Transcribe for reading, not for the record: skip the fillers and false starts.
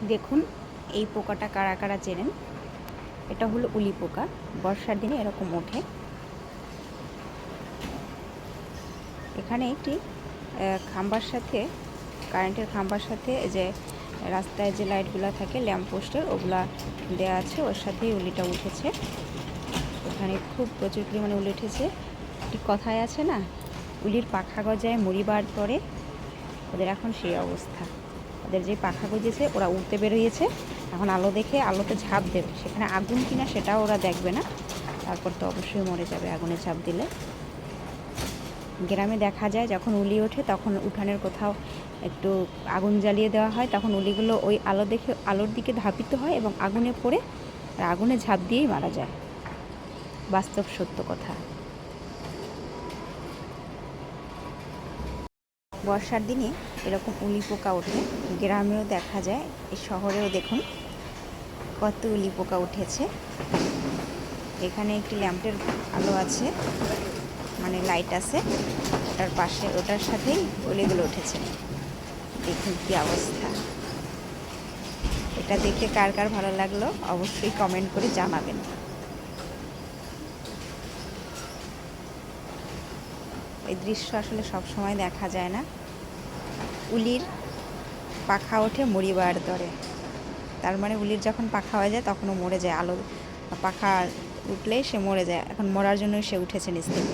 দেখুন এই পোকাটা কারা কারা চেনেন। এটা হলো উলি পোকা। বর্ষার দিনে এরকম ওঠে। এখানে একটি খাম্বার সাথে, কারেন্টের খাম্বার সাথে যে রাস্তায় যে লাইটগুলো থাকে ল্যাম্প পোস্টের, ওগুলা দেওয়া আছে। ওর সাথেই উলিটা উঠেছে। এখানে খুব প্রচুর পরিমাণে উলি উঠেছে। একটি কথায় আছে না, উলির পাখা গজায় মুড়ি বার করে। ওদের এখন সেই অবস্থা। ওদের যে পাখা গজেছে ওরা উড়তে বেরোয়েছে। এখন আলো দেখে আলোতে ঝাঁপ দেবে, সেখানে আগুন কিনা সেটাও ওরা দেখবে না। তারপর তো অবশ্যই মরে যাবে আগুনে ঝাঁপ দিলে। গ্রামে দেখা যায় যখন উলি ওঠে তখন উঠানের কোথাও একটু আগুন জ্বালিয়ে দেওয়া হয়, তখন উলিগুলো ওই আলো দেখে আলোর দিকে ধাবিত হয় এবং আগুনে পড়ে আর আগুনে ঝাঁপ দিয়েই মারা যায়। বাস্তব সত্য কথা। বর্ষার দিনে এরকম উলি পোকা ওঠে। গ্রামেও দেখা যায়, এই শহরেও দেখুন কত উলি পোকা উঠেছে। এখানে একটি ল্যাম্পের আলো আছে, মানে লাইট আছে, ওটার পাশে, ওটার সাথেই উলিগুলো উঠেছে। দেখুন কি অবস্থা। এটা দেখে কার কার ভালো লাগলো অবশ্যই কমেন্ট করে জানাবেন। এই দৃশ্য আসলে সব সময় দেখা যায় না। উলির পাখা ওঠে মরিবার দরে, তার মানে উলির যখন পাখা হয়ে যায় তখনও মরে যায়। আলো পাখা উঠলেই সে মরে যায়। এখন মরার জন্যই সে উঠেছে নিচ থেকে।